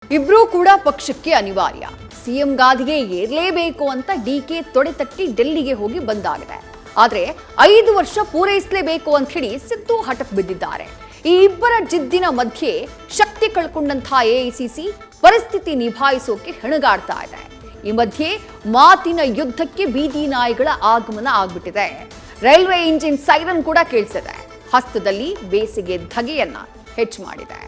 ಇಬ್ರೂ ಕೂಡ ಪಕ್ಷಕ್ಕೆ ಅನಿವಾರ್ಯ. ಸಿಎಂ ಗಾದಿಗೆ ಏರ್ಲೇಬೇಕು ಅಂತ ಡಿಕೆ ತೊಡೆತಟ್ಟಿ ಡೆಲ್ಲಿಗೆ ಹೋಗಿ ಬಂದಾಗಿದೆ. ಆದ್ರೆ 5 ವರ್ಷ ಪೂರೈಸಲೇಬೇಕು ಅಂತ ಹೇಳಿ ಸಿದ್ದು ಹಠಕ್ಕೆ ಬಿದ್ದಿದ್ದಾರೆ. ಈ ಇಬ್ಬರ ಜಿದ್ದಿನ ಮಧ್ಯೆ ಶಕ್ತಿ ಕಳ್ಕೊಂಡಂತಹ ಎಐಸಿಸಿ ಪರಿಸ್ಥಿತಿ ನಿಭಾಯಿಸೋಕೆ ಹೆಣಗಾಡ್ತಾ ಇದೆ. ಈ ಮಧ್ಯೆ ಮಾತಿನ ಯುದ್ಧಕ್ಕೆ ಬೀದಿ ನಾಯಿಗಳ ಆಗಮನ ಆಗ್ಬಿಟ್ಟಿದೆ. ರೈಲ್ವೆ ಇಂಜಿನ್ ಸೈರನ್ ಕೂಡ ಕೇಳಿಸಿದೆ. ಹಸ್ತದಲ್ಲಿ ಬೇಸಿಗೆ ಧಗೆಯನ್ನ ಹೆಚ್ಚು ಮಾಡಿದೆ.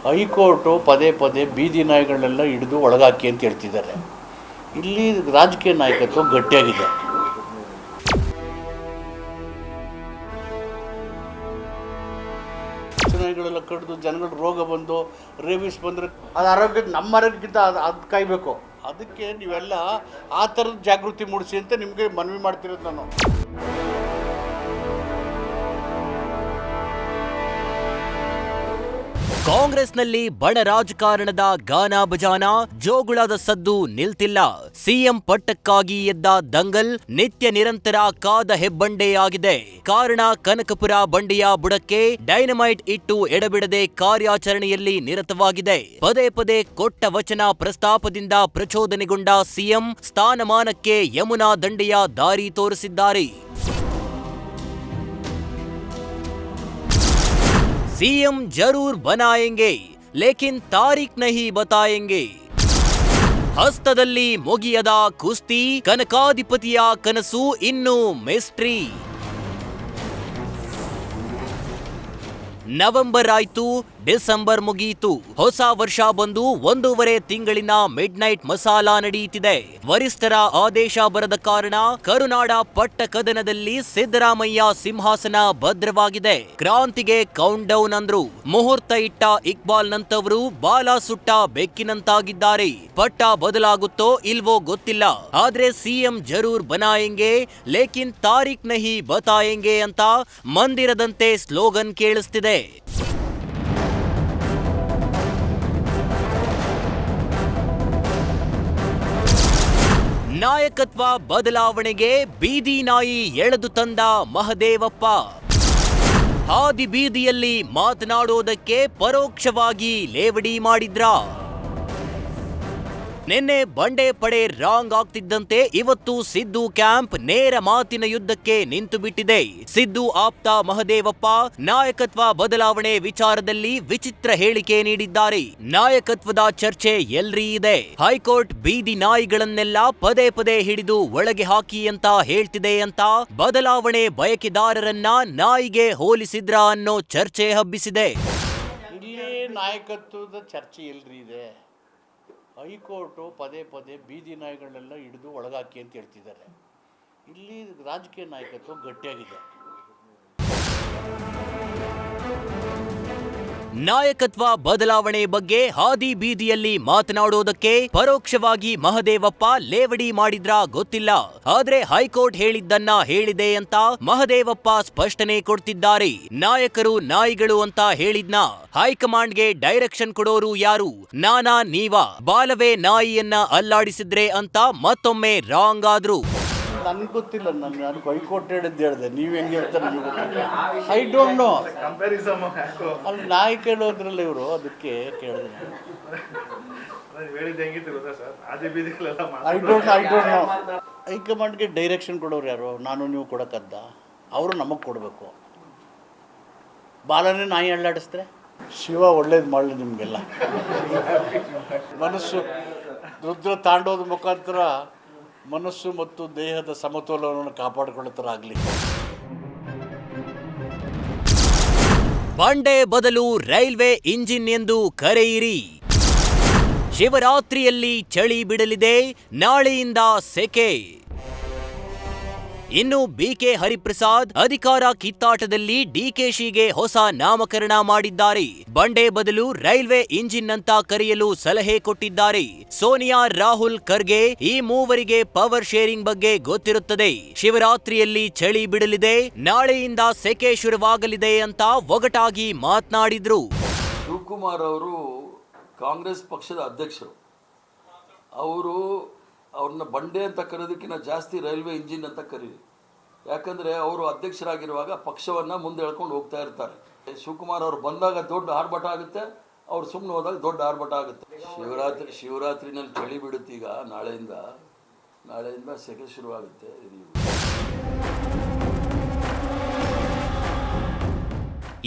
ಹೈಕೋರ್ಟು ಪದೇ ಪದೇ ಬೀದಿ ನಾಯಿಗಳನ್ನೆಲ್ಲ ಹಿಡಿದು ಒಳಗಾಕಿ ಅಂತ ಹೇಳ್ತಿದ್ದಾರೆ. ಇಲ್ಲಿ ರಾಜಕೀಯ ನಾಯಕತ್ವ ಗಟ್ಟಿಯಾಗಿದೆ. ನಾಯಿಗಳೆಲ್ಲ ಕಡಿದು ಜನಗಳ ರೋಗ ಬಂದು ರೇಬಿಸ್ ಬಂದರೆ ಅದು ಆರೋಗ್ಯದ ನಮ್ಮ ಆರೋಗ್ಯಕ್ಕಿಂತ ಅದು ಕಾಯಬೇಕು. ಅದಕ್ಕೆ ನೀವೆಲ್ಲ ಆ ಥರದ ಜಾಗೃತಿ ಮೂಡಿಸಿ ಅಂತ ನಿಮಗೆ ಮನವಿ ಮಾಡ್ತಿರೋದು ನಾನು. ಕಾಂಗ್ರೆಸ್ನಲ್ಲಿ ಬಣ ರಾಜಕಾರಣದ ಗಾನ ಬಜಾನ, ಜೋಗುಳದ ಸದ್ದು ನಿಲ್ತಿಲ್ಲ. ಸಿಎಂ ಪಟ್ಟಕ್ಕಾಗಿ ಎದ್ದ ದಂಗಲ್ ನಿತ್ಯ ನಿರಂತರ ಕಾದ ಹೆಬ್ಬಂಡೆಯಾಗಿದೆ. ಕಾರಣ ಕನಕಪುರ ಬಂಡೆಯ ಬುಡಕ್ಕೆ ಡೈನಮೈಟ್ ಇಟ್ಟು ಎಡಬಿಡದೆ ಕಾರ್ಯಾಚರಣೆಯಲ್ಲಿ ನಿರತವಾಗಿದೆ. ಪದೇ ಪದೇ ಕೊಟ್ಟ ವಚನ ಪ್ರಸ್ತಾಪದಿಂದ ಪ್ರಚೋದನೆಗೊಂಡ ಸಿಎಂ ಸ್ಥಾನಮಾನಕ್ಕೆ ಯಮುನಾ ದಂಡೆಯ ದಾರಿ ತೋರಿಸಿದ್ದಾರೆ. सीएम जरूर बनाएंगे लेकिन तारीख नहीं बताएंगे. ಹಸ್ತದಲ್ಲಿ ಮುಗಿಯದ ಕುಸ್ತಿ, ಕನಕಾಧಿಪತಿಯ ಕನಸು ಇನ್ನೂ ಮಿಸ್ಟ್ರಿ. ನವೆಂಬರ್ ಆಯ್ತು, ಡಿಸೆಂಬರ್ ಮುಗಿಯಿತು. ಹೊಸ ವರ್ಷ ಬಂದು 1.5 ತಿಂಗಳಿನ ಮಿಡ್ ನೈಟ್ ಮಸಾಲಾ ನಡೆಯುತ್ತಿದೆ. ವರಿಷ್ಠರ ಆದೇಶ ಬರದ ಕಾರಣ ಕರುನಾಡ ಪಟ್ಟ ಕದನದಲ್ಲಿ ಸಿದ್ದರಾಮಯ್ಯ ಸಿಂಹಾಸನ ಭದ್ರವಾಗಿದೆ. ಕ್ರಾಂತಿಗೆ ಕೌಂಟ್ ಡೌನ್ ಅಂದ್ರು. ಮುಹೂರ್ತ ಇಟ್ಟ ಇಕ್ಬಾಲ್ ನಂತವರು ಬಾಲ ಸುಟ್ಟ ಬೆಕ್ಕಿನಂತಾಗಿದ್ದಾರೆ. ಪಟ್ಟ ಬದಲಾಗುತ್ತೋ ಇಲ್ವೋ ಗೊತ್ತಿಲ್ಲ. ಆದ್ರೆ ಸಿಎಂ ಜರೂರ್ ಬನಾಯೆಂಗೆ ಲೇಕಿನ್ ತಾರೀಖ್ ನಹಿ ಬತಾಯೆಂಗೆ ಅಂತ ಮಂದಿರದಂತೆ ಸ್ಲೋಗನ್ ಕೇಳಿಸ್ತಿದೆ. ನಾಯಕತ್ವ ಬದಲಾವಣೆಗೆ ಬೀದಿ ನಾಯಿ ಎಳೆದು ತಂದ ಮಹದೇವಪ್ಪ. ಹಾದಿ ಬೀದಿಯಲ್ಲಿ ಮಾತನಾಡೋದಕ್ಕೆ ಪರೋಕ್ಷವಾಗಿ ಲೇವಡಿ ಮಾಡಿದ್ರ. ನಿನ್ನೆ ಬಂಡೆ ಪಡೆ ರಾಂಗ್ ಆಗ್ತಿದ್ದಂತೆ ಇವತ್ತು ಸಿದ್ದು ಕ್ಯಾಂಪ್ ನೇರ ಮಾತಿನ ಯುದ್ಧಕ್ಕೆ ನಿಂತು ಬಿಟ್ಟಿದೆ. ಸಿದ್ದು ಆಪ್ತ ಮಹದೇವಪ್ಪ ನಾಯಕತ್ವ ಬದಲಾವಣೆ ವಿಚಾರದಲ್ಲಿ ವಿಚಿತ್ರ ಹೇಳಿಕೆ ನೀಡಿದ್ದಾರೆ. ನಾಯಕತ್ವದ ಚರ್ಚೆ ಎಲ್ರಿ ಇದೆ. ಹೈಕೋರ್ಟ್ ಬೀದಿ ನಾಯಿಗಳನ್ನೆಲ್ಲ ಪದೇ ಪದೇ ಹಿಡಿದು ಒಳಗೆ ಹಾಕಿ ಅಂತ ಹೇಳ್ತಿದೆ ಅಂತ ಬದಲಾವಣೆ ಬಯಕೆದಾರರನ್ನ ನಾಯಿಗೆ ಹೋಲಿಸಿದ್ರ ಅನ್ನೋ ಚರ್ಚೆ ಹಬ್ಬಿಸಿದೆ. ಇಲ್ಲಿ ನಾಯಕತ್ವದ ಚರ್ಚೆ ಎಲ್ರಿ ಇದೆ. ಹೈಕೋರ್ಟು ಪದೇ ಪದೇ ಬೀದಿ ನಾಯಿಗಳನ್ನೆಲ್ಲ ಹಿಡಿದು ಒಳಗಾಕಿ ಅಂತ ಹೇಳ್ತಿದ್ದಾರೆ. ಇಲ್ಲಿ ರಾಜಕೀಯ ನಾಯಕತ್ವ ಗಟ್ಟಿಯಾಗಿದೆ. ನಾಯಕತ್ವ ಬದಲಾವಣೆ ಬಗ್ಗೆ ಹಾದಿ ಬೀದಿಯಲ್ಲಿ ಮಾತನಾಡೋದಕ್ಕೆ ಪರೋಕ್ಷವಾಗಿ ಮಹದೇವಪ್ಪ ಲೇವಡಿ ಮಾಡಿದ್ರ ಗೊತ್ತಿಲ್ಲ. ಆದ್ರೆ ಹೈಕೋರ್ಟ್ ಹೇಳಿದ್ದನ್ನ ಹೇಳಿದೆ ಅಂತ ಮಹದೇವಪ್ಪ ಸ್ಪಷ್ಟನೆ ಕೊಡ್ತಿದ್ದಾರೆ. ನಾಯಕರು ನಾಯಿಗಳು ಅಂತ ಹೇಳಿದ್ನ ಹೈಕಮಾಂಡ್ಗೆ ಡೈರೆಕ್ಷನ್ ಕೊಡೋರು ಯಾರು? ನಾನಾ ನೀವಾ? ಬಾಲವೇ ನಾಯಿಯನ್ನ ಅಲ್ಲಾಡಿಸಿದ್ರೆ ಅಂತ ಮತ್ತೊಮ್ಮೆ ರಾಂಗ್ ಆದ್ರು. ನನ್ಗೆ ಗೊತ್ತಿಲ್ಲ. ನಾನು ಹೈಕೋರ್ಟ್ ಹೇಳಿದ್ದೆ. ನೀವು ಹೆಂಗೆ ಹೇಳ್ತಾರೆ? I don't know. ಅಲ್ಲಿ ನಾಯಿ ಕೇಳೋದ್ರಲ್ಲ ಇವರು, ಅದಕ್ಕೆ ಕೇಳಿದೆ. I don't know. ಹೈಕಮಾಂಡ್ಗೆ ಡೈರೆಕ್ಷನ್ ಕೊಡೋರು ಯಾರು? ನಾನು ನೀವು ಕೊಡೋಕ್ಕದ್ದ? ಅವರು ನಮಗೆ ಕೊಡಬೇಕು. ಬಾಲನೇ ನಾಯಿ ಅಲ್ಲಾಡಿಸಿದ್ರೆ ಶಿವ ಒಳ್ಳೇದು ಮಾಡಲಿ ನಿಮಗೆಲ್ಲ. ಮನಸ್ಸು ರುದ್ರ ತಾಂಡೋದ ಮುಖಾಂತರ ಮನಸ್ಸು ಮತ್ತು ದೇಹದ ಸಮತೋಲನವನ್ನು ಕಾಪಾಡಿಕೊಳ್ಳುತ್ತಾರಾಗಲಿ. ಬಂಡೆ ಬದಲು ರೈಲ್ವೆ ಇಂಜಿನ್ ಎಂದು ಕರೆಯಿರಿ. ಶಿವರಾತ್ರಿಯಲ್ಲಿ ಚಳಿ ಬಿಡಲಿದೆ, ನಾಳೆಯಿಂದ ಸೆಕೆ. ಇನ್ನು ಬಿಕೆ ಹರಿಪ್ರಸಾದ್ ಅಧಿಕಾರ ಕಿತ್ತಾಟದಲ್ಲಿ ಡಿಕೆಶಿಗೆ ಹೊಸ ನಾಮಕರಣ ಮಾಡಿದ್ದಾರೆ. ಬಂಡೆ ಬದಲು ರೈಲ್ವೆ ಇಂಜಿನ್ ಅಂತ ಕರೆಯಲು ಸಲಹೆ ಕೊಟ್ಟಿದ್ದಾರೆ. ಸೋನಿಯಾ, ರಾಹುಲ್, ಖರ್ಗೆ ಈ ಮೂವರಿಗೆ ಪವರ್ ಶೇರಿಂಗ್ ಬಗ್ಗೆ ಗೊತ್ತಿರುತ್ತದೆ. ಶಿವರಾತ್ರಿಯಲ್ಲಿ ಚಳಿ ಬಿಡಲಿದೆ, ನಾಳೆಯಿಂದ ಸೆಕೆ ಶುರುವಾಗಲಿದೆ ಅಂತ ಒಗಟಾಗಿ ಮಾತನಾಡಿದ್ರು. ಶಿವಕುಮಾರ್ ಅವರು ಕಾಂಗ್ರೆಸ್ ಪಕ್ಷದ ಅಧ್ಯಕ್ಷರು. ಅವ್ರನ್ನ ಬಂಡೆ ಅಂತ ಕರೆಯೋದಕ್ಕಿಂತ ಜಾಸ್ತಿ ರೈಲ್ವೆ ಇಂಜಿನ್ ಅಂತ ಕರೀರಿ. ಯಾಕಂದರೆ ಅವರು ಅಧ್ಯಕ್ಷರಾಗಿರುವಾಗ ಪಕ್ಷವನ್ನು ಮುಂದೆ ಎಳ್ಕೊಂಡು ಹೋಗ್ತಾ ಇರ್ತಾರೆ. ಶಿವಕುಮಾರ್ ಅವರು ಬಂದಾಗ ದೊಡ್ಡ ಆರ್ಭಟ ಆಗುತ್ತೆ, ಅವ್ರು ಸುಮ್ಮನೆ ಹೋದಾಗ ದೊಡ್ಡ ಆರ್ಭಟ ಆಗುತ್ತೆ. ಶಿವರಾತ್ರಿನಲ್ಲಿ ಚಳಿ ಬಿಡುತ್ತೆ. ಈಗ ನಾಳೆಯಿಂದ ಸೆಕೆ ಶುರುವಾಗುತ್ತೆ.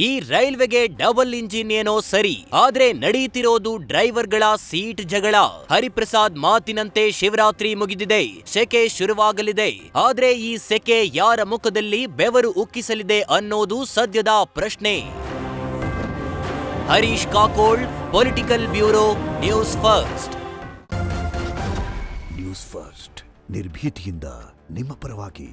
ಈ ರೈಲ್ವೆಗೆ ಡಬಲ್ ಇಂಜಿನ್ ಏನೋ ಸರಿ, ಆದ್ರೆ ನಡೆಯುತ್ತಿರೋದು ಡ್ರೈವರ್ಗಳ ಸೀಟ್ ಜಗಳ. ಹರಿಪ್ರಸಾದ್ ಮಾತಿನಂತೆ ಶಿವರಾತ್ರಿ ಮುಗಿದಿದೆ, ಸೆಕೆ ಶುರುವಾಗಲಿದೆ. ಆದ್ರೆ ಈ ಸೆಕೆ ಯಾರ ಮುಖದಲ್ಲಿ ಬೆವರು ಉಕ್ಕಿಸಲಿದೆ ಅನ್ನೋದು ಸದ್ಯದ ಪ್ರಶ್ನೆ. Harish Kakol, political bureau, news first. News first ನಿರ್ಭೀತಿಯಿಂದ ನಿಮ್ಮ ಪರವಾಗಿ.